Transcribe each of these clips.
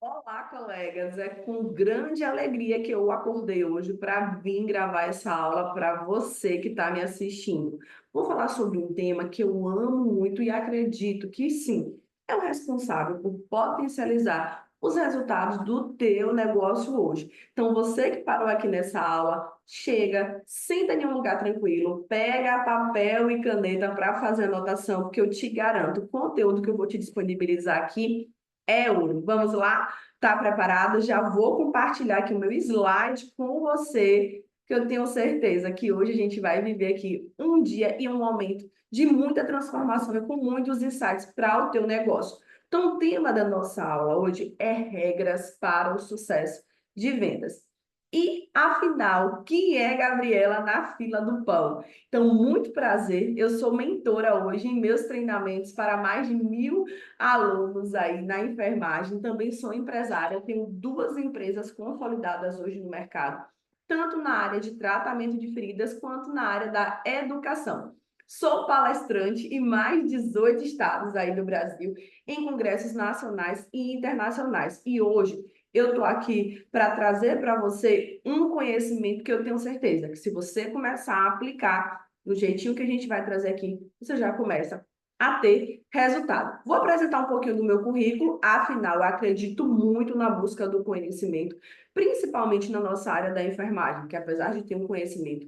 Olá, colegas. É com grande alegria que eu acordei hoje para vir gravar essa aula para você que está me assistindo. Vou falar sobre um tema que eu amo muito e acredito que sim, é o responsável por potencializar os resultados do teu negócio hoje. Então, você que parou aqui nessa aula, chega, senta em um lugar tranquilo, pega papel e caneta para fazer anotação, porque eu te garanto, o conteúdo que eu vou te disponibilizar aqui é ouro. Vamos lá? Tá preparado? Já vou compartilhar aqui o meu slide com você, que eu tenho certeza que hoje a gente vai viver aqui um dia e um momento de muita transformação e com muitos insights para o teu negócio. Então, o tema da nossa aula hoje é regras para o sucesso de vendas. E, afinal, quem é Gabriela na fila do pão? Então, muito prazer, eu sou mentora hoje em meus treinamentos para mais de 1.000 alunos aí na enfermagem. Também sou empresária, tenho duas empresas consolidadas hoje no mercado, tanto na área de tratamento de feridas quanto na área da educação. Sou palestrante em mais de 18 estados aí do Brasil, em congressos nacionais e internacionais. E hoje eu estou aqui para trazer para você um conhecimento que eu tenho certeza que se você começar a aplicar do jeitinho que a gente vai trazer aqui, você já começa a ter resultado. Vou apresentar um pouquinho do meu currículo, afinal, eu acredito muito na busca do conhecimento, principalmente na nossa área da enfermagem, que apesar de ter um conhecimento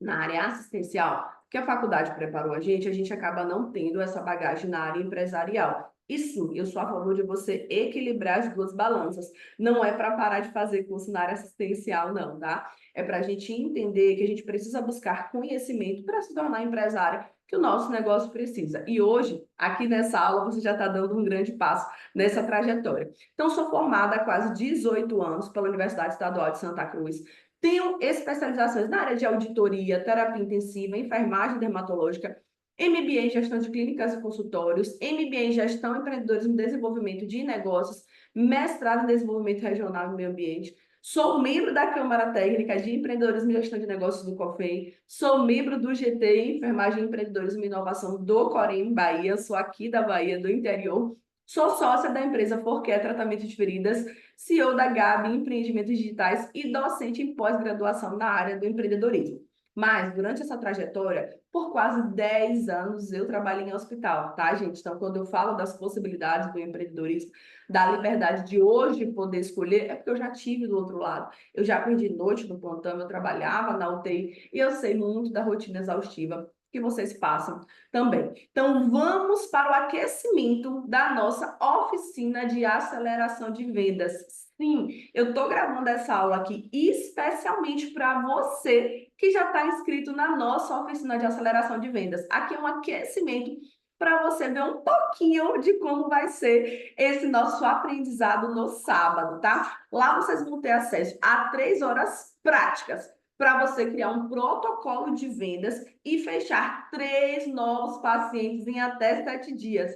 na área assistencial, que a faculdade preparou a gente acaba não tendo essa bagagem na área empresarial. E sim, eu sou a favor de você equilibrar as duas balanças. Não é para parar de fazer curso na área assistencial, não, tá? É para a gente entender que a gente precisa buscar conhecimento para se tornar empresária, que o nosso negócio precisa. E hoje, aqui nessa aula, você já está dando um grande passo nessa trajetória. Então, sou formada há quase 18 anos pela Universidade Estadual de Santa Cruz. Tenho especializações na área de auditoria, terapia intensiva, enfermagem dermatológica, MBA em gestão de clínicas e consultórios, MBA em gestão, empreendedorismo e desenvolvimento de negócios, mestrado em desenvolvimento regional e meio ambiente. Sou membro da Câmara Técnica de Empreendedorismo e Gestão de Negócios do COFEI. Sou membro do GT Enfermagem, Empreendedorismo e Inovação do Corém, Bahia. Sou aqui da Bahia, do interior. Sou sócia da empresa Forqué Tratamento de Feridas, CEO da Gabi Empreendimentos Digitais e docente em pós-graduação na área do empreendedorismo. Mas, durante essa trajetória, por quase 10 anos, eu trabalhei em hospital, tá, gente? Então, quando eu falo das possibilidades do empreendedorismo, da liberdade de hoje poder escolher, é porque eu já tive do outro lado. Eu já perdi noite no plantão, eu trabalhava na UTI e eu sei muito da rotina exaustiva que vocês passam também. Então, vamos para o aquecimento da nossa oficina de aceleração de vendas. Sim, eu estou gravando essa aula aqui especialmente para você que já está inscrito na nossa oficina de aceleração de vendas. Aqui é um aquecimento para você ver um pouquinho de como vai ser esse nosso aprendizado no sábado, tá? Lá vocês vão ter acesso a 3 horas práticas para você criar um protocolo de vendas e fechar 3 novos pacientes em até 7 dias.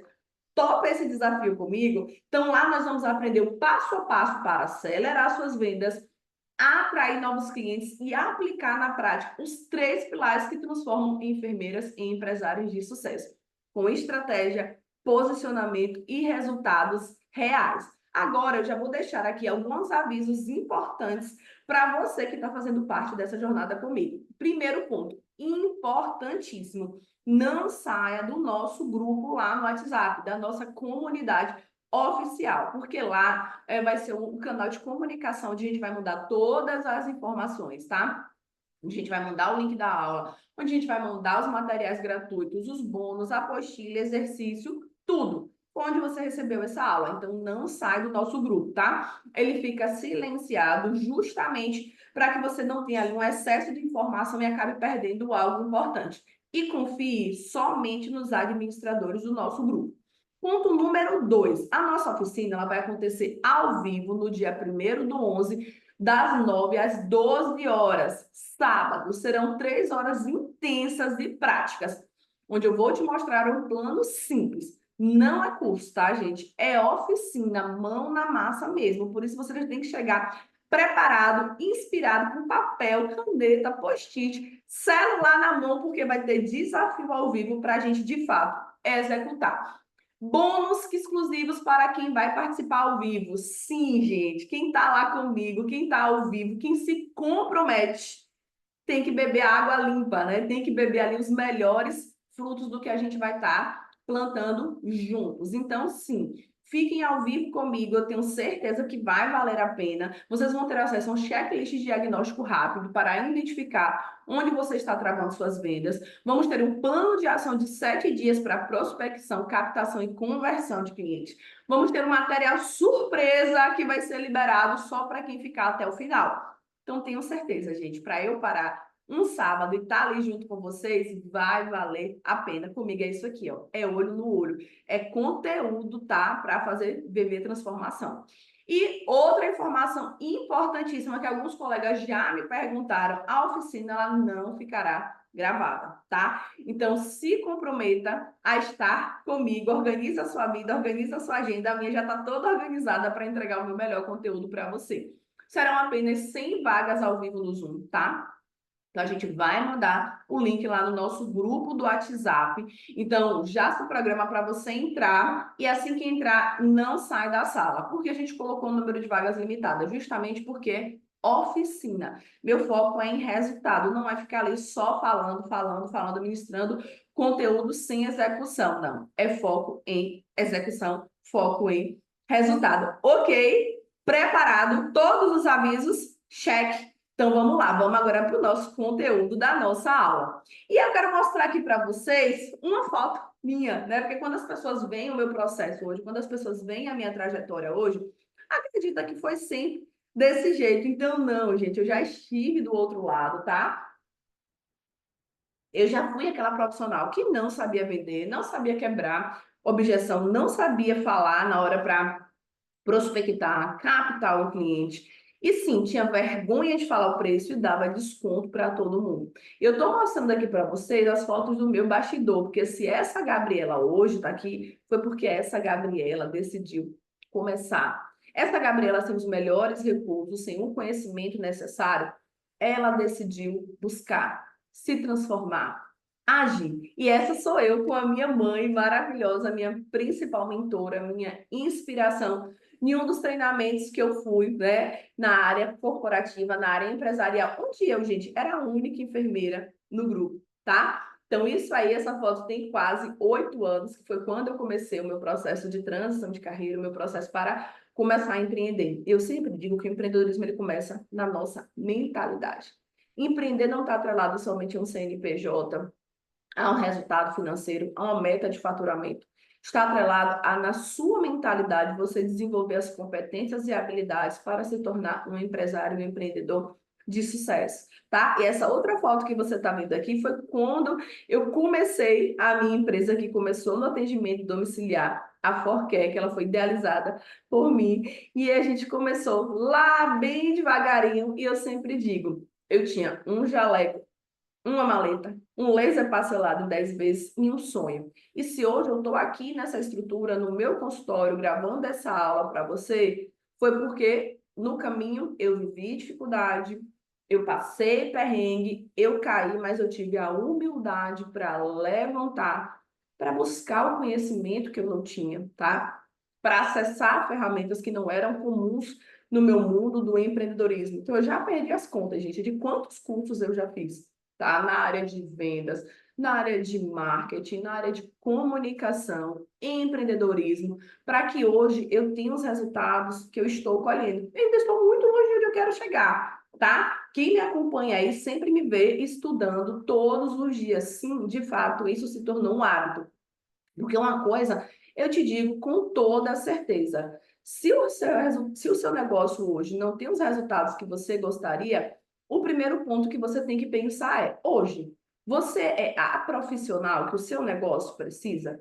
Topa esse desafio comigo? Então, lá nós vamos aprender o passo a passo para acelerar suas vendas, atrair novos clientes e aplicar na prática os 3 pilares que transformam enfermeiras em empresários de sucesso, com estratégia, posicionamento e resultados reais. Agora, eu já vou deixar aqui alguns avisos importantes para você que está fazendo parte dessa jornada comigo. Primeiro ponto, importantíssimo, não saia do nosso grupo lá no WhatsApp, da nossa comunidade oficial, porque lá vai ser um canal de comunicação onde a gente vai mandar todas as informações, tá? Onde a gente vai mandar o link da aula, onde a gente vai mandar os materiais gratuitos, os bônus, a apostila, exercício, tudo. Onde você recebeu essa aula. Então, não sai do nosso grupo, tá? Ele fica silenciado justamente para que você não tenha ali um excesso de informação e acabe perdendo algo importante. E confie somente nos administradores do nosso grupo. Ponto número 2. A nossa oficina ela vai acontecer ao vivo no dia 1º do 11, das 9 às 12 horas. Sábado, serão 3 horas intensas de práticas, onde eu vou te mostrar um plano simples. Não é curso, tá, gente? É oficina, mão na massa mesmo. Por isso você tem que chegar preparado, inspirado, com papel, caneta, post-it, celular na mão, porque vai ter desafio ao vivo para a gente, de fato, executar. Bônus exclusivos para quem vai participar ao vivo. Sim, gente, quem está lá comigo, quem está ao vivo, quem se compromete, tem que beber água limpa, né? Tem que beber ali os melhores frutos do que a gente vai estar plantando juntos. Então, sim, fiquem ao vivo comigo, eu tenho certeza que vai valer a pena. Vocês vão ter acesso a um checklist de diagnóstico rápido para identificar onde você está travando suas vendas. Vamos ter um plano de ação de 7 dias para prospecção, captação e conversão de clientes. Vamos ter um material surpresa que vai ser liberado só para quem ficar até o final. Então, tenho certeza, gente, para eu parar um sábado e estar ali junto com vocês, vai valer a pena. Comigo é isso aqui, ó. É olho no olho. É conteúdo, tá? Para fazer viver transformação. E outra informação importantíssima que alguns colegas já me perguntaram, a oficina ela não ficará gravada, tá? Então, se comprometa a estar comigo, organiza a sua vida, organiza a sua agenda. A minha já está toda organizada para entregar o meu melhor conteúdo para você. Serão apenas 100 vagas ao vivo no Zoom, tá? Então, a gente vai mandar o link lá no nosso grupo do WhatsApp. Então, já se programa para você entrar e assim que entrar, não sai da sala. Porque a gente colocou um número de vagas limitado? Justamente porque é oficina. Meu foco é em resultado, não é ficar ali só falando, ministrando conteúdo sem execução, não. É foco em execução, foco em resultado. Ok? Preparado? Todos os avisos? Check. Então vamos lá, vamos agora para o nosso conteúdo da nossa aula. E eu quero mostrar aqui para vocês uma foto minha, né? Porque quando as pessoas veem o meu processo hoje, quando as pessoas veem a minha trajetória hoje, acredita que foi sempre desse jeito. Então, não, gente, eu já estive do outro lado, tá? Eu já fui aquela profissional que não sabia vender, não sabia quebrar objeção, não sabia falar na hora para prospectar, captar o cliente. E sim, tinha vergonha de falar o preço e dava desconto para todo mundo. Eu estou mostrando aqui para vocês as fotos do meu bastidor, porque se essa Gabriela hoje está aqui, foi porque essa Gabriela decidiu começar. Essa Gabriela, sem os melhores recursos, sem o conhecimento necessário, ela decidiu buscar, se transformar, agir. E essa sou eu com a minha mãe maravilhosa, minha principal mentora, minha inspiração em um dos treinamentos que eu fui, né, na área corporativa, na área empresarial, onde eu, gente, era a única enfermeira no grupo, tá? Então, isso aí, essa foto tem quase 8 anos, que foi quando eu comecei o meu processo de transição de carreira, o meu processo para começar a empreender. Eu sempre digo que o empreendedorismo ele começa na nossa mentalidade. Empreender não está atrelado somente a um CNPJ, a um resultado financeiro, a uma meta de faturamento. Está atrelado a, na sua mentalidade, você desenvolver as competências e habilidades para se tornar um empresário, um empreendedor de sucesso, tá? E essa outra foto que você está vendo aqui foi quando eu comecei a minha empresa, que começou no atendimento domiciliar, a Forcare, que ela foi idealizada por mim, e a gente começou lá bem devagarinho, e eu sempre digo, eu tinha um jaleco, uma maleta, um laser parcelado em 10 vezes e um sonho. E se hoje eu estou aqui nessa estrutura, no meu consultório, gravando essa aula para você, foi porque no caminho eu vivi dificuldade, eu passei perrengue, eu caí, mas eu tive a humildade para levantar, para buscar o conhecimento que eu não tinha, tá? Para acessar ferramentas que não eram comuns no meu mundo do empreendedorismo. Então, eu já perdi as contas, gente, de quantos cursos eu já fiz, tá? Na área de vendas, na área de marketing, na área de comunicação, empreendedorismo, para que hoje eu tenha os resultados que eu estou colhendo. Eu ainda estou muito longe de onde eu quero chegar, tá? Quem me acompanha aí sempre me vê estudando todos os dias. Sim, de fato, isso se tornou um hábito. Porque uma coisa eu te digo com toda certeza: se o seu negócio hoje não tem os resultados que você gostaria, o primeiro ponto que você tem que pensar é: hoje, você é a profissional que o seu negócio precisa?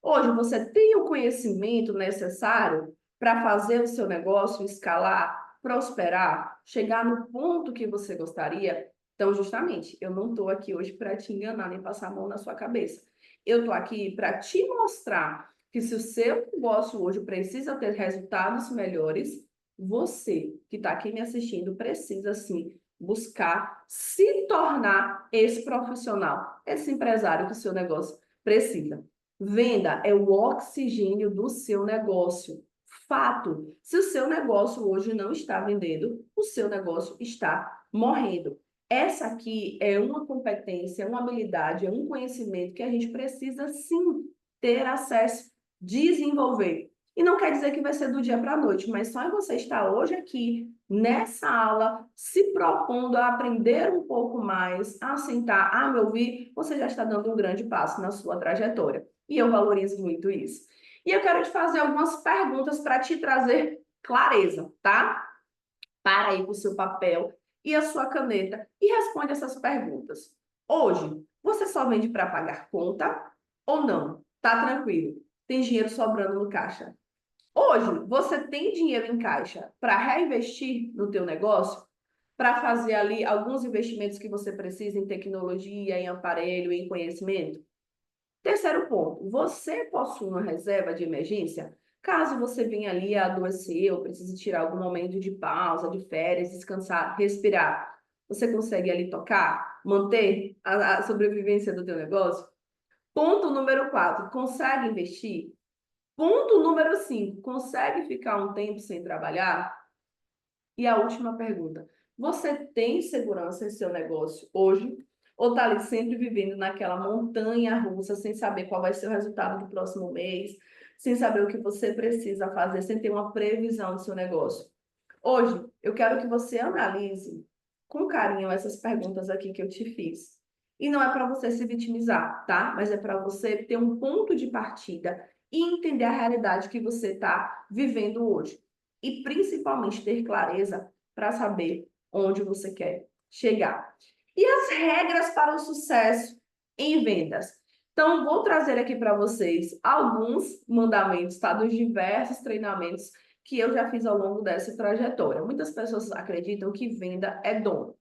Hoje, você tem o conhecimento necessário para fazer o seu negócio escalar, prosperar, chegar no ponto que você gostaria? Então, justamente, eu não estou aqui hoje para te enganar nem passar a mão na sua cabeça. Eu estou aqui para te mostrar que se o seu negócio hoje precisa ter resultados melhores, você que está aqui me assistindo precisa sim buscar se tornar esse profissional, esse empresário que o seu negócio precisa. Venda é o oxigênio do seu negócio. Fato. Se o seu negócio hoje não está vendendo, o seu negócio está morrendo. Essa aqui é uma competência, uma habilidade, é um conhecimento que a gente precisa sim ter acesso, desenvolver. E não quer dizer que vai ser do dia para a noite, mas só em você estar hoje aqui, nessa aula, se propondo a aprender um pouco mais, a sentar, a me ouvir, você já está dando um grande passo na sua trajetória. E eu valorizo muito isso. E eu quero te fazer algumas perguntas para te trazer clareza, tá? Para aí com o seu papel e a sua caneta e responde essas perguntas. Hoje, você só vende para pagar conta ou não? Tá tranquilo. Tem dinheiro sobrando no caixa. Hoje, você tem dinheiro em caixa para reinvestir no teu negócio? Para fazer ali alguns investimentos que você precisa em tecnologia, em aparelho, em conhecimento? Terceiro ponto, você possui uma reserva de emergência? Caso você venha ali a adoecer ou precise tirar algum momento de pausa, de férias, descansar, respirar, você consegue ali tocar, manter a sobrevivência do teu negócio? Ponto número 4, consegue investir? Ponto número 5, consegue ficar um tempo sem trabalhar? E a última pergunta: você tem segurança em seu negócio hoje? Ou está ali sempre vivendo naquela montanha russa, sem saber qual vai ser o resultado do próximo mês, sem saber o que você precisa fazer, sem ter uma previsão do seu negócio? Hoje, eu quero que você analise com carinho essas perguntas aqui que eu te fiz. E não é para você se vitimizar, tá? Mas é para você ter um ponto de partida e entender a realidade que você está vivendo hoje e principalmente ter clareza para saber onde você quer chegar. E as regras para o sucesso em vendas. Então, vou trazer aqui para vocês alguns mandamentos, tá? Dos diversos treinamentos que eu já fiz ao longo dessa trajetória. Muitas pessoas acreditam que venda é dom,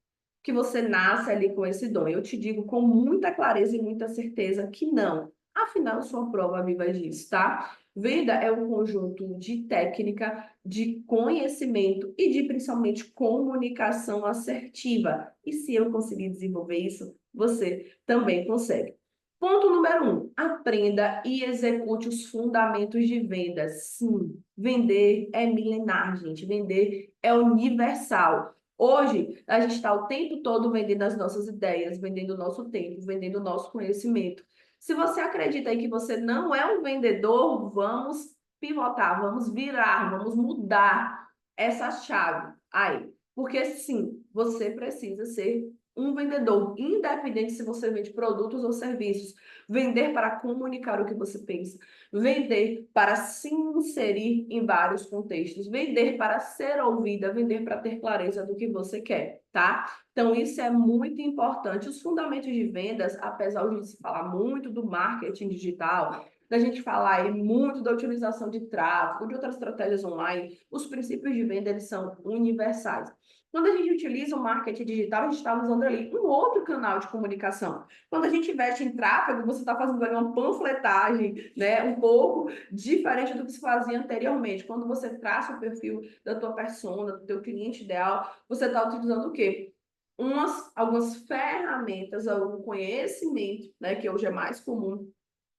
que você nasce ali com esse dom. Eu te digo com muita clareza e muita certeza que não. Afinal, eu sou a prova viva disso, tá? Venda é um conjunto de técnica, de conhecimento e de principalmente comunicação assertiva. E se eu conseguir desenvolver isso, você também consegue. Ponto número 1, aprenda e execute os fundamentos de vendas. Sim, vender é milenar, gente. Vender é universal. Hoje, a gente está o tempo todo vendendo as nossas ideias, vendendo o nosso tempo, vendendo o nosso conhecimento. Se você acredita aí que você não é um vendedor, vamos pivotar, vamos virar, vamos mudar essa chave aí. Porque sim, você precisa ser um vendedor, independente se você vende produtos ou serviços. Vender para comunicar o que você pensa. Vender para se inserir em vários contextos. Vender para ser ouvida. Vender para ter clareza do que você quer, tá? Então, isso é muito importante. Os fundamentos de vendas, apesar de se falar muito do marketing digital, da gente falar aí muito da utilização de tráfego, de outras estratégias online, os princípios de venda, eles são universais. Quando a gente utiliza o marketing digital, a gente está usando ali um outro canal de comunicação. Quando a gente investe em tráfego, você está fazendo ali uma panfletagem, né, um pouco diferente do que se fazia anteriormente. Quando você traça o perfil da tua persona, do teu cliente ideal, você está utilizando o quê? Algumas ferramentas, algum conhecimento, né, que hoje é mais comum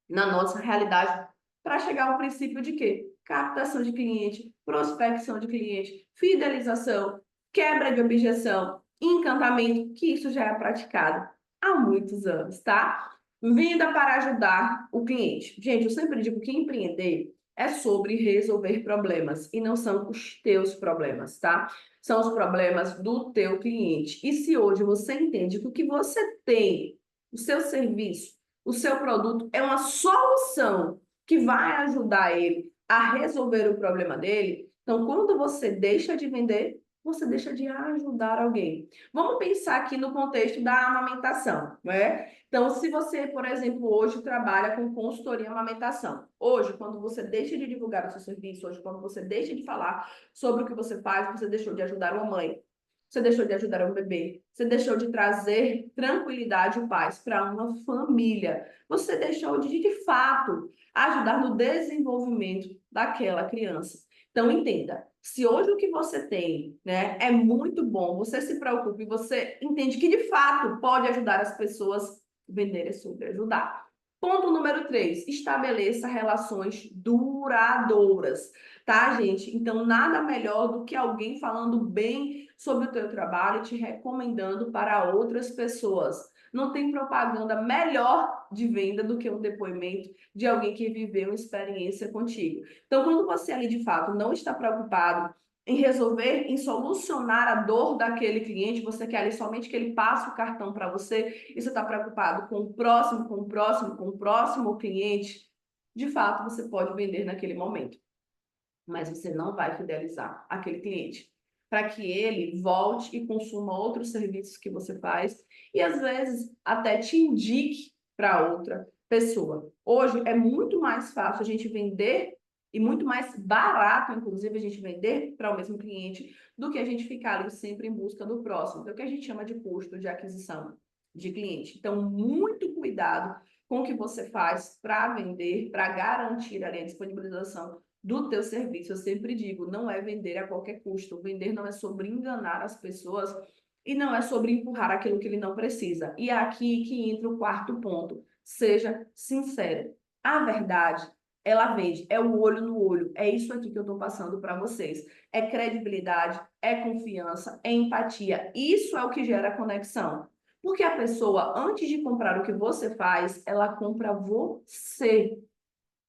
na nossa realidade, para chegar ao princípio de quê? Captação de cliente, prospecção de cliente, fidelização, quebra de objeção, encantamento, que isso já é praticado há muitos anos, tá? Vinda para ajudar o cliente. Gente, eu sempre digo que empreender é sobre resolver problemas e não são os teus problemas, tá? São os problemas do teu cliente. E se hoje você entende que o que você tem, o seu serviço, o seu produto é uma solução que vai ajudar ele a resolver o problema dele, então quando você deixa de vender, você deixa de ajudar alguém. Vamos pensar aqui no contexto da amamentação, né? Então, se você, por exemplo, hoje trabalha com consultoria em amamentação, hoje, quando você deixa de divulgar o seu serviço, hoje, quando você deixa de falar sobre o que você faz, você deixou de ajudar uma mãe, você deixou de ajudar um bebê, você deixou de trazer tranquilidade e paz para uma família, você deixou de fato, ajudar no desenvolvimento daquela criança. Então, entenda, se hoje o que você tem, né, é muito bom, você se preocupa e você entende que de fato pode ajudar as pessoas, vender é sobre ajudar. Ponto número 3, estabeleça relações duradouras, tá, gente? Então, nada melhor do que alguém falando bem sobre o teu trabalho e te recomendando para outras pessoas. Não tem propaganda melhor de venda do que um depoimento de alguém que viveu uma experiência contigo. Então, quando você ali de fato não está preocupado em resolver, em solucionar a dor daquele cliente, você quer ali somente que ele passe o cartão para você, e você está preocupado com o próximo, com o próximo, com o próximo cliente, de fato você pode vender naquele momento, mas você não vai fidelizar aquele cliente para que ele volte e consuma outros serviços que você faz e às vezes até te indique para outra pessoa. Hoje é muito mais fácil a gente vender e muito mais barato, inclusive, a gente vender para o mesmo cliente do que a gente ficar ali sempre em busca do próximo. Então, o que a gente chama de custo de aquisição de cliente. Então, muito cuidado com o que você faz para vender, para garantir ali a disponibilização do teu serviço. Eu sempre digo, não é vender a qualquer custo. Vender não é sobre enganar as pessoas e não é sobre empurrar aquilo que ele não precisa. E é aqui que entra o quarto ponto. Seja sincero. A verdade, ela vende. É o olho no olho. É isso aqui que eu estou passando para vocês. É credibilidade, é confiança, é empatia. Isso é o que gera conexão. Porque a pessoa, antes de comprar o que você faz, ela compra você.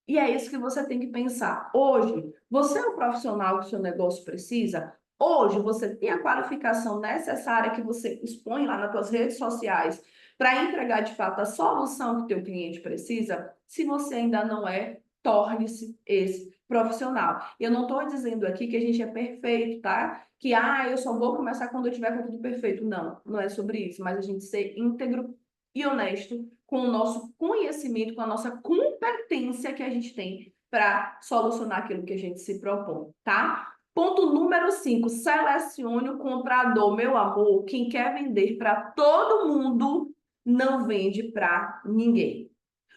E é isso que você tem que pensar. Hoje, você é o profissional que o seu negócio precisa? Hoje, você tem a qualificação necessária que você expõe lá nas suas redes sociais para entregar de fato a solução que o teu cliente precisa? Se você ainda não é, torne-se esse profissional. Eu não estou dizendo aqui que a gente é perfeito, tá? Que eu só vou começar quando eu tiver com tudo perfeito. Não, não é sobre isso, mas a gente ser íntegro e honesto com o nosso conhecimento, com a nossa competência que a gente tem para solucionar aquilo que a gente se propõe, tá? Ponto número 5, selecione o comprador. Meu amor, quem quer vender para todo mundo não vende para ninguém.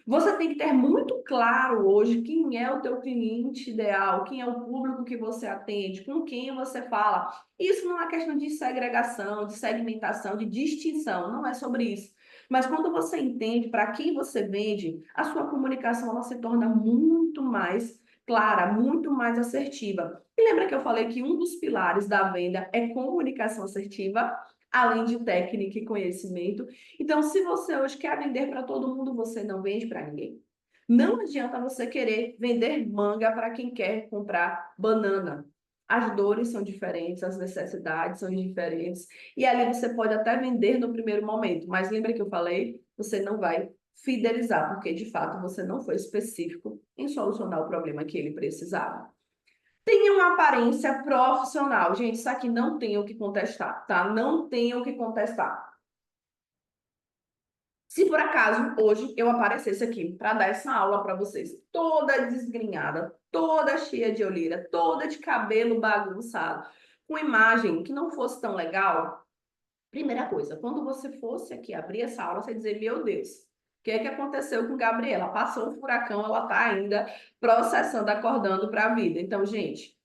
Você tem que ter muito claro hoje quem é o teu cliente ideal, quem é o público que você atende, com quem você fala. Isso não é questão de segregação, de segmentação, de distinção, não é sobre isso. Mas quando você entende para quem você vende, a sua comunicação ela se torna muito mais clara, muito mais assertiva. E lembra que eu falei que um dos pilares da venda é comunicação assertiva, além de técnica e conhecimento. Então, se você hoje quer vender para todo mundo, você não vende para ninguém. Não adianta você querer vender manga para quem quer comprar banana. As dores são diferentes, as necessidades são diferentes. E ali você pode até vender no primeiro momento, mas lembra que eu falei? Você não vai fidelizar, porque de fato você não foi específico em solucionar o problema que ele precisava. Tenha uma aparência profissional. Gente, isso aqui não tem o que contestar, tá? Não tem o que contestar. Se por acaso hoje eu aparecesse aqui para dar essa aula para vocês, toda desgrenhada, toda cheia de olheira, toda de cabelo bagunçado, com imagem que não fosse tão legal, primeira coisa, quando você fosse aqui abrir essa aula, você ia dizer, meu Deus, o que é que aconteceu com Gabriela? Passou um furacão, ela está ainda processando, acordando para a vida. Então, gente,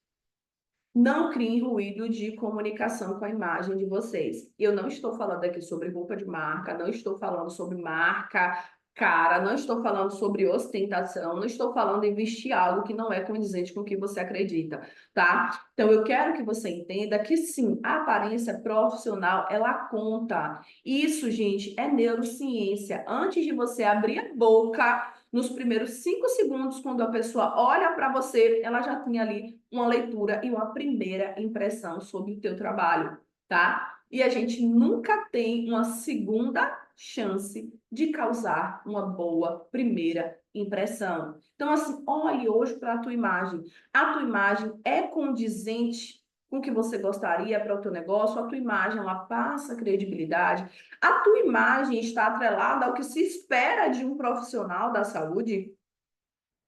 não criem ruído de comunicação com a imagem de vocês. Eu não estou falando aqui sobre roupa de marca, não estou falando sobre marca cara, não estou falando sobre ostentação, não estou falando em vestir algo que não é condizente com o que você acredita, tá? Então eu quero que você entenda que sim, a aparência profissional, ela conta. Isso, gente, é neurociência. Antes de você abrir a boca, nos primeiros 5 segundos, quando a pessoa olha para você, ela já tinha ali uma leitura e uma primeira impressão sobre o teu trabalho, tá? E a gente nunca tem uma segunda chance de causar uma boa primeira impressão. Então, assim, olhe hoje para a tua imagem. A tua imagem é condizente com o que você gostaria para o teu negócio? A tua imagem, ela passa credibilidade? A tua imagem está atrelada ao que se espera de um profissional da saúde?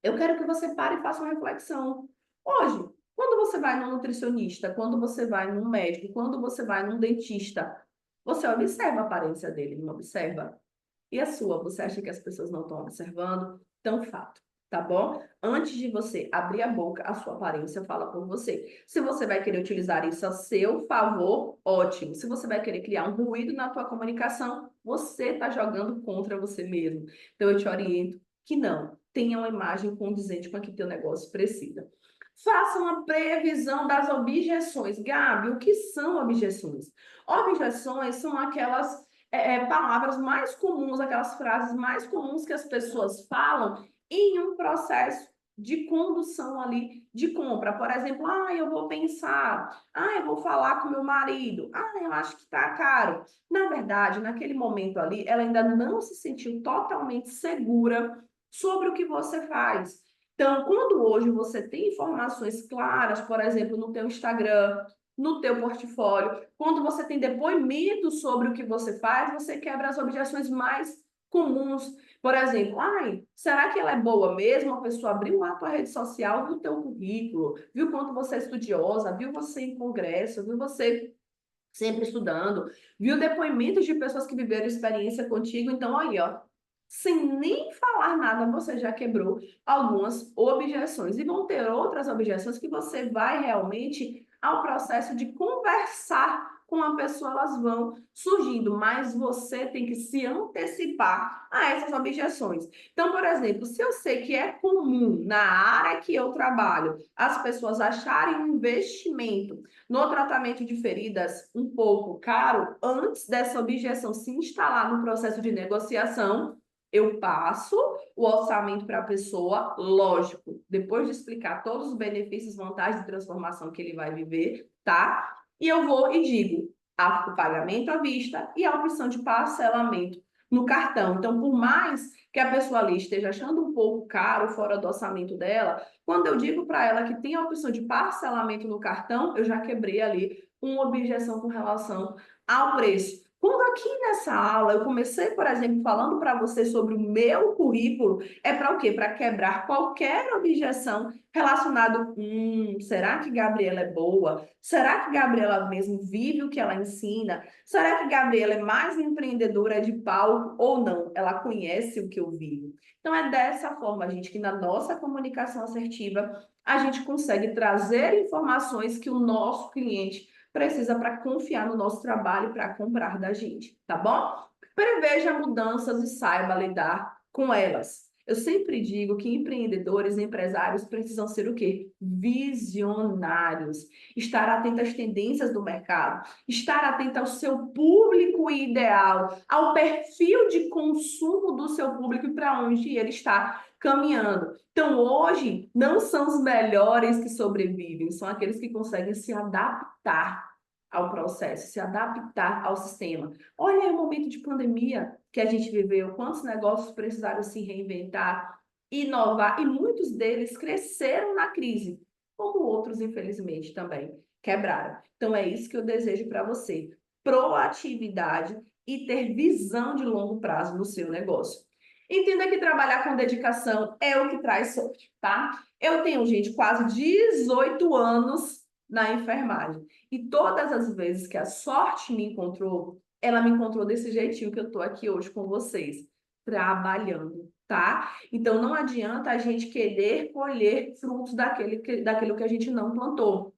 Eu quero que você pare e faça uma reflexão. Hoje, quando você vai num nutricionista, quando você vai num médico, quando você vai num dentista, você observa a aparência dele, não observa? E a sua? Você acha que as pessoas não estão observando? Então, fato, tá bom? Antes de você abrir a boca, a sua aparência fala por você. Se você vai querer utilizar isso a seu favor, ótimo. Se você vai querer criar um ruído na tua comunicação, você está jogando contra você mesmo. Então, eu te oriento que não. Tenha uma imagem condizente com a que teu negócio precisa. Faça uma previsão das objeções. Gabi, o que são objeções? Objeções são aquelas palavras mais comuns, aquelas frases mais comuns que as pessoas falam em um processo de condução ali de compra. Por exemplo, eu vou pensar, eu vou falar com meu marido, eu acho que está caro. Na verdade, naquele momento ali, ela ainda não se sentiu totalmente segura sobre o que você faz. Então, quando hoje você tem informações claras, por exemplo, no teu Instagram, no teu portfólio, quando você tem depoimentos sobre o que você faz, você quebra as objeções mais comuns. Por exemplo, será que ela é boa mesmo? A pessoa abriu lá a tua rede social, viu o teu currículo, viu quanto você é estudiosa, viu você em congresso, viu você sempre estudando, viu depoimentos de pessoas que viveram experiência contigo. Então, aí, ó, sem nem falar nada, você já quebrou algumas objeções. E vão ter outras objeções que você vai realmente ao processo de conversar com a pessoa, elas vão surgindo, mas você tem que se antecipar a essas objeções. Então, por exemplo, se eu sei que é comum na área que eu trabalho as pessoas acharem um investimento no tratamento de feridas um pouco caro, antes dessa objeção se instalar no processo de negociação, eu passo o orçamento para a pessoa, lógico, depois de explicar todos os benefícios, vantagens de transformação que ele vai viver, tá? E eu vou e digo o pagamento à vista e a opção de parcelamento no cartão. Então, por mais que a pessoa ali esteja achando um pouco caro, fora do orçamento dela, quando eu digo para ela que tem a opção de parcelamento no cartão, eu já quebrei ali uma objeção com relação ao preço. Quando aqui nessa aula eu comecei, por exemplo, falando para você sobre o meu currículo, é para o quê? Para quebrar qualquer objeção relacionada, será que Gabriela é boa? Será que Gabriela mesmo vive o que ela ensina? Será que Gabriela é mais empreendedora de palco ou não? Ela conhece o que eu vivo. Então é dessa forma, gente, que na nossa comunicação assertiva a gente consegue trazer informações que o nosso cliente precisa para confiar no nosso trabalho e para comprar da gente, tá bom? Preveja mudanças e saiba lidar com elas. Eu sempre digo que empreendedores e empresários precisam ser o quê? Visionários. Estar atento às tendências do mercado, estar atento ao seu público ideal, ao perfil de consumo do seu público e para onde ele está caminhando. Então, hoje, não são os melhores que sobrevivem, são aqueles que conseguem se adaptar ao processo, se adaptar ao sistema. Olha aí o momento de pandemia que a gente viveu, quantos negócios precisaram se reinventar, inovar, e muitos deles cresceram na crise, como outros, infelizmente, também quebraram. Então, é isso que eu desejo para você: proatividade e ter visão de longo prazo no seu negócio. Entenda que trabalhar com dedicação é o que traz sorte, tá? Eu tenho, gente, quase 18 anos na enfermagem. E todas as vezes que a sorte me encontrou, ela me encontrou desse jeitinho que eu tô aqui hoje com vocês, trabalhando, tá? Então não adianta a gente querer colher frutos daquilo que a gente não plantou.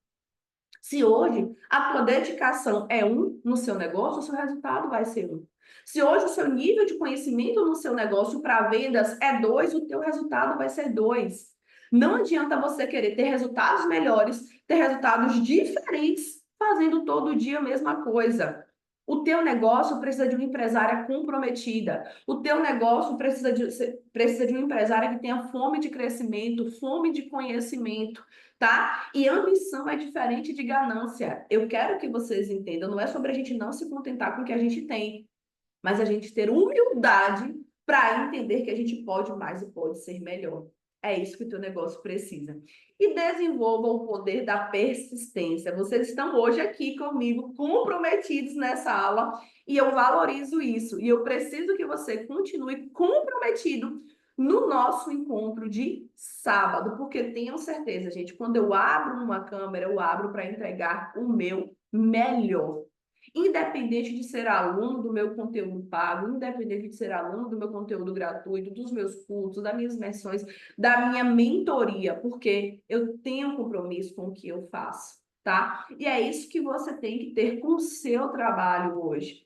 Se hoje a tua dedicação é 1 no seu negócio, o seu resultado vai ser 1. Se hoje o seu nível de conhecimento no seu negócio para vendas é 2, o teu resultado vai ser 2. Não adianta você querer ter resultados melhores, ter resultados diferentes, fazendo todo dia a mesma coisa. O teu negócio precisa de uma empresária comprometida. O teu negócio precisa de uma empresária que tenha fome de crescimento, fome de conhecimento, tá? E ambição é diferente de ganância. Eu quero que vocês entendam, não é sobre a gente não se contentar com o que a gente tem, mas a gente ter humildade para entender que a gente pode mais e pode ser melhor. É isso que o teu negócio precisa. E desenvolva o poder da persistência. Vocês estão hoje aqui comigo, comprometidos nessa aula, e eu valorizo isso. E eu preciso que você continue comprometido no nosso encontro de sábado, porque tenham certeza, gente, quando eu abro uma câmera, eu abro para entregar o meu melhor. Independente de ser aluno do meu conteúdo pago, independente de ser aluno do meu conteúdo gratuito, dos meus cursos, das minhas imersões, da minha mentoria, porque eu tenho compromisso com o que eu faço, tá? E é isso que você tem que ter com o seu trabalho hoje.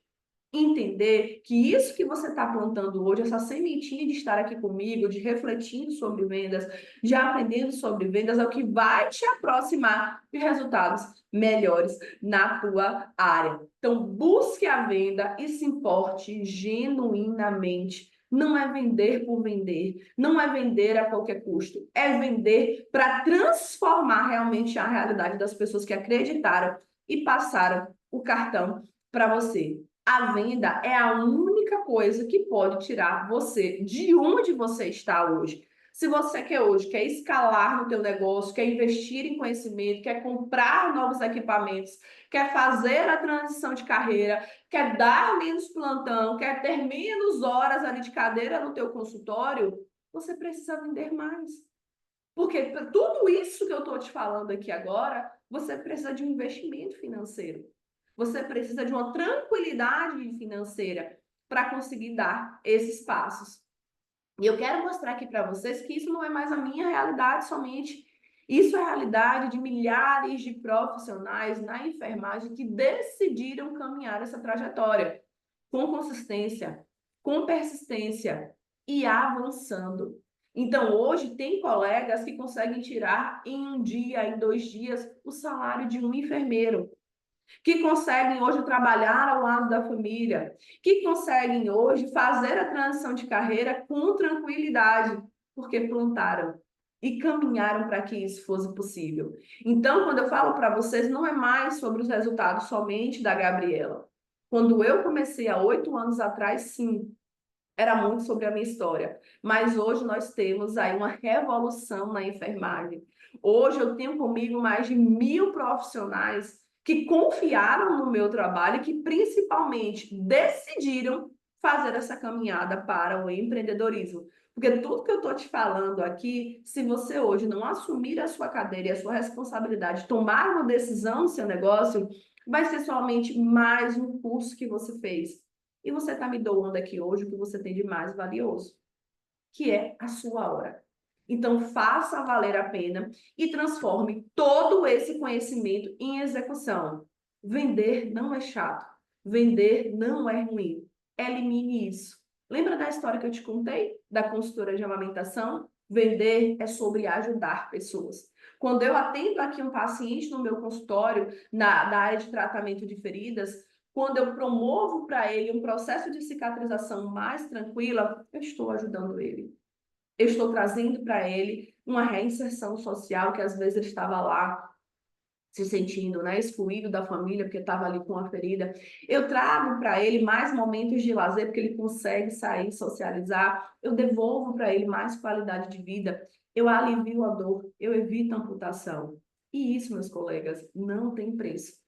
entender que isso que você está plantando hoje, essa sementinha de estar aqui comigo, de refletindo sobre vendas, de aprendendo sobre vendas, é o que vai te aproximar de resultados melhores na tua área. Então, busque a venda e se importe genuinamente. Não é vender por vender, não é vender a qualquer custo, é vender para transformar realmente a realidade das pessoas que acreditaram e passaram o cartão para você. A venda é a única coisa que pode tirar você de onde você está hoje. Se você quer escalar no teu negócio, quer investir em conhecimento, quer comprar novos equipamentos, quer fazer a transição de carreira, quer dar menos plantão, quer ter menos horas ali de cadeira no teu consultório, você precisa vender mais. Porque tudo isso que eu estou te falando aqui agora, você precisa de um investimento financeiro. Você precisa de uma tranquilidade financeira para conseguir dar esses passos. E eu quero mostrar aqui para vocês que isso não é mais a minha realidade somente. Isso é a realidade de milhares de profissionais na enfermagem que decidiram caminhar essa trajetória com consistência, com persistência e avançando. Então, hoje, tem colegas que conseguem tirar em um dia, em 2 dias, o salário de um enfermeiro, que conseguem hoje trabalhar ao lado da família, que conseguem hoje fazer a transição de carreira com tranquilidade, porque plantaram e caminharam para que isso fosse possível. Então, quando eu falo para vocês, não é mais sobre os resultados somente da Gabriela. Quando eu comecei há 8 anos atrás, sim, era muito sobre a minha história. Mas hoje nós temos aí uma revolução na enfermagem. Hoje eu tenho comigo mais de 1.000 profissionais que confiaram no meu trabalho e que principalmente decidiram fazer essa caminhada para o empreendedorismo. Porque tudo que eu estou te falando aqui, se você hoje não assumir a sua cadeira e a sua responsabilidade, tomar uma decisão no seu negócio, vai ser somente mais um curso que você fez. E você está me doando aqui hoje o que você tem de mais valioso, que é a sua hora. Então, faça valer a pena e transforme todo esse conhecimento em execução. Vender não é chato. Vender não é ruim. Elimine isso. Lembra da história que eu te contei? Da consultora de amamentação? Vender é sobre ajudar pessoas. Quando eu atendo aqui um paciente no meu consultório, da área de tratamento de feridas, quando eu promovo para ele um processo de cicatrização mais tranquila, eu estou ajudando ele. Eu estou trazendo para ele uma reinserção social que às vezes ele estava lá se sentindo, né, excluído da família porque estava ali com a ferida. Eu trago para ele mais momentos de lazer porque ele consegue sair, socializar. Eu devolvo para ele mais qualidade de vida. Eu alivio a dor, eu evito a amputação. E isso, meus colegas, não tem preço.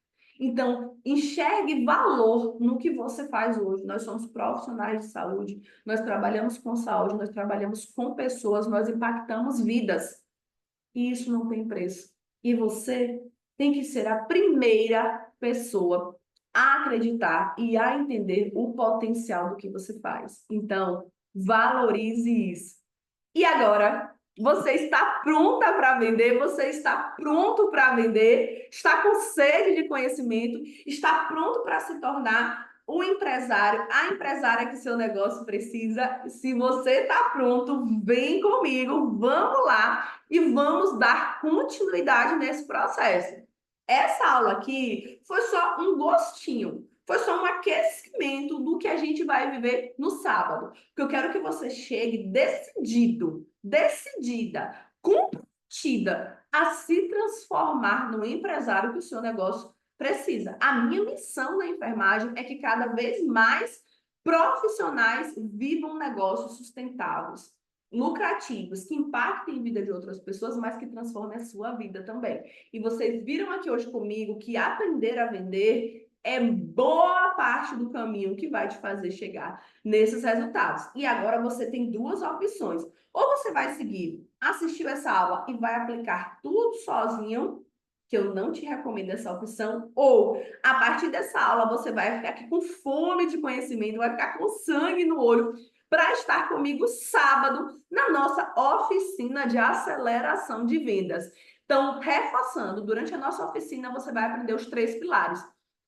Então, enxergue valor no que você faz hoje. Nós somos profissionais de saúde, nós trabalhamos com saúde, nós trabalhamos com pessoas, nós impactamos vidas. E isso não tem preço. E você tem que ser a primeira pessoa a acreditar e a entender o potencial do que você faz. Então, valorize isso. E agora, você está pronta para vender? Você está pronto para vender? Está com sede de conhecimento? Está pronto para se tornar o empresário, a empresária que seu negócio precisa? Se você está pronto, vem comigo, vamos lá e vamos dar continuidade nesse processo. Essa aula aqui foi só um gostinho. Foi só um aquecimento do que a gente vai viver no sábado. Porque eu quero que você chegue decidido, decidida, comprometida a se transformar no empresário que o seu negócio precisa. A minha missão na enfermagem é que cada vez mais profissionais vivam negócios sustentáveis, lucrativos, que impactem a vida de outras pessoas, mas que transformem a sua vida também. E vocês viram aqui hoje comigo que aprender a vender é boa parte do caminho que vai te fazer chegar nesses resultados. E agora você tem duas opções. Ou você vai seguir, assistiu essa aula e vai aplicar tudo sozinho, que eu não te recomendo essa opção, ou a partir dessa aula você vai ficar aqui com fome de conhecimento, vai ficar com sangue no olho para estar comigo sábado na nossa oficina de aceleração de vendas. Então, reforçando, durante a nossa oficina você vai aprender os 3 pilares: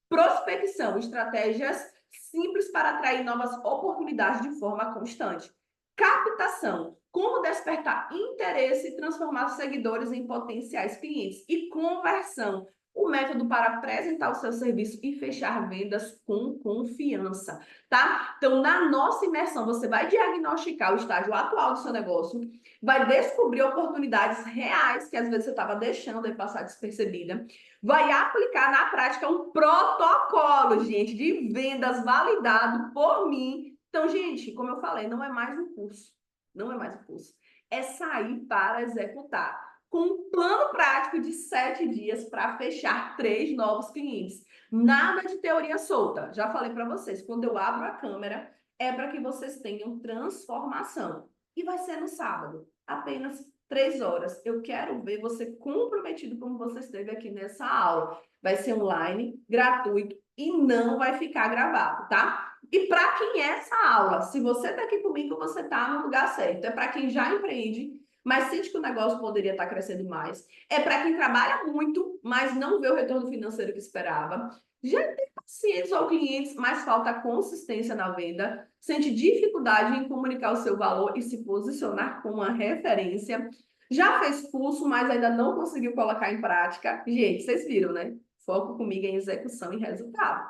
prospecção, estratégias simples para atrair novas oportunidades de forma constante. Captação, como despertar interesse e transformar os seguidores em potenciais clientes. E conversão, o método para apresentar o seu serviço e fechar vendas com confiança, tá? Então, na nossa imersão, você vai diagnosticar o estágio atual do seu negócio, vai descobrir oportunidades reais que às vezes você estava deixando aí passar despercebida, vai aplicar na prática um protocolo, gente, de vendas validado por mim. Então, gente, como eu falei, não é mais um curso, não é mais um curso, é sair para executar com um plano prático de 7 dias para fechar 3 novos clientes. Nada de teoria solta. Já falei para vocês, quando eu abro a câmera, é para que vocês tenham transformação. E vai ser no sábado, apenas 3 horas. Eu quero ver você comprometido como você esteve aqui nessa aula. Vai ser online, gratuito e não vai ficar gravado, tá? E para quem é essa aula? Se você está aqui comigo, você está no lugar certo. É para quem já empreende, mas sente que o negócio poderia estar crescendo mais. É para quem trabalha muito, mas não vê o retorno financeiro que esperava. Já tem pacientes ou clientes, mas falta consistência na venda, sente dificuldade em comunicar o seu valor e se posicionar como uma referência. Já fez curso, mas ainda não conseguiu colocar em prática. Gente, vocês viram, né? Foco comigo em execução e resultado.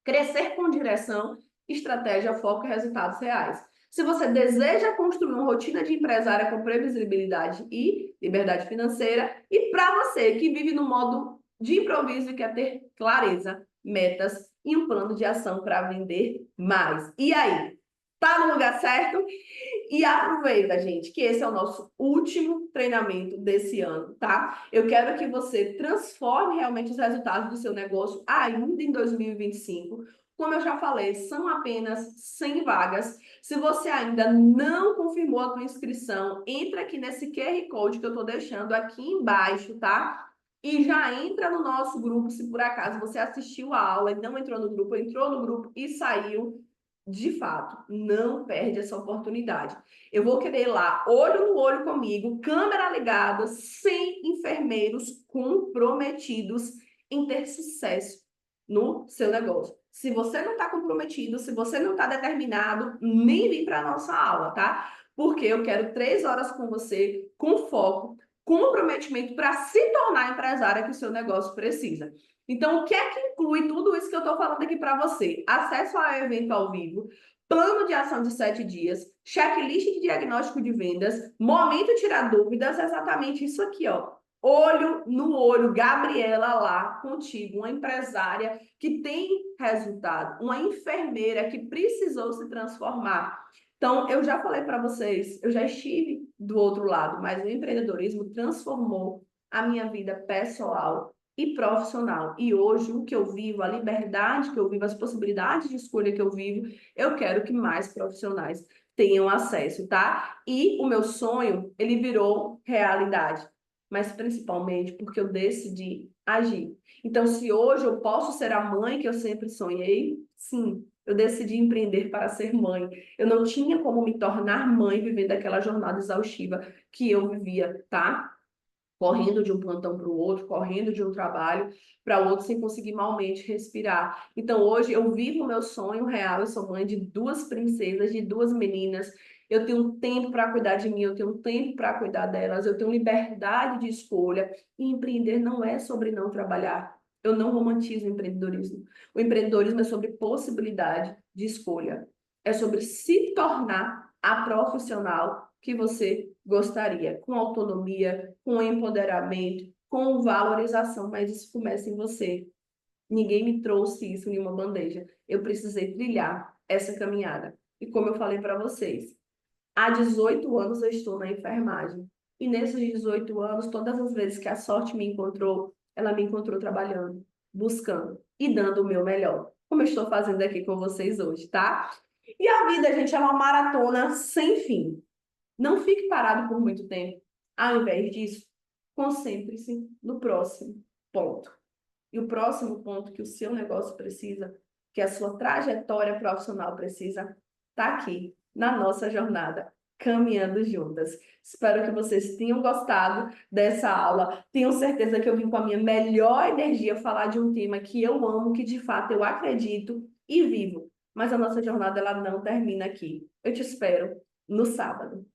Crescer com direção, estratégia, foco e resultados reais. Se você deseja construir uma rotina de empresária com previsibilidade e liberdade financeira, e para você que vive no modo de improviso e quer ter clareza, metas e um plano de ação para vender mais. E aí? Tá no lugar certo? E aproveita, gente, que esse é o nosso último treinamento desse ano, tá? Eu quero que você transforme realmente os resultados do seu negócio ainda em 2025. Como eu já falei, são apenas 100 vagas. Se você ainda não confirmou a tua inscrição, entra aqui nesse QR Code que eu tô deixando aqui embaixo, tá? E já entra no nosso grupo, se por acaso você assistiu a aula e não entrou no grupo e saiu, de fato, não perde essa oportunidade. Eu vou querer ir lá, olho no olho comigo, câmera ligada, 100 enfermeiros comprometidos em ter sucesso no seu negócio. Se você não está comprometido, se você não está determinado, nem vem para a nossa aula, tá? Porque eu quero 3 horas com você, com foco, comprometimento para se tornar a empresária que o seu negócio precisa. Então, o que é que inclui tudo isso que eu estou falando aqui para você? Acesso ao evento ao vivo, plano de ação de 7 dias, checklist de diagnóstico de vendas, momento tirar dúvidas, exatamente isso aqui, ó. Olho no olho, Gabriela lá contigo, uma empresária que tem resultado, uma enfermeira que precisou se transformar. Então, eu já falei para vocês, eu já estive do outro lado, mas o empreendedorismo transformou a minha vida pessoal e profissional. E hoje, o que eu vivo, a liberdade que eu vivo, as possibilidades de escolha que eu vivo, eu quero que mais profissionais tenham acesso, tá? E o meu sonho, ele virou realidade, mas principalmente porque eu decidi agir. Então, se hoje eu posso ser a mãe que eu sempre sonhei, sim, eu decidi empreender para ser mãe. Eu não tinha como me tornar mãe vivendo aquela jornada exaustiva que eu vivia, tá? Correndo de um plantão para o outro, correndo de um trabalho para o outro, sem conseguir malmente respirar. Então, hoje, eu vivo o meu sonho real. Eu sou mãe de 2 princesas, de 2 meninas. Eu tenho tempo para cuidar de mim, eu tenho tempo para cuidar delas, eu tenho liberdade de escolha. E empreender não é sobre não trabalhar. Eu não romantizo o empreendedorismo. O empreendedorismo é sobre possibilidade de escolha. É sobre se tornar a profissional que você gostaria, com autonomia, com empoderamento, com valorização, mas isso começa em você. Ninguém me trouxe isso em uma bandeja. Eu precisei trilhar essa caminhada. E como eu falei para vocês, há 18 anos eu estou na enfermagem. E nesses 18 anos, todas as vezes que a sorte me encontrou, ela me encontrou trabalhando, buscando e dando o meu melhor. Como eu estou fazendo aqui com vocês hoje, tá? E a vida, gente, é uma maratona sem fim. Não fique parado por muito tempo. Ao invés disso, concentre-se no próximo ponto. E o próximo ponto que o seu negócio precisa, que a sua trajetória profissional precisa, está aqui na nossa jornada, caminhando juntas. Espero que vocês tenham gostado dessa aula. Tenho certeza que eu vim com a minha melhor energia falar de um tema que eu amo, que de fato eu acredito e vivo. Mas a nossa jornada ela não termina aqui. Eu te espero no sábado.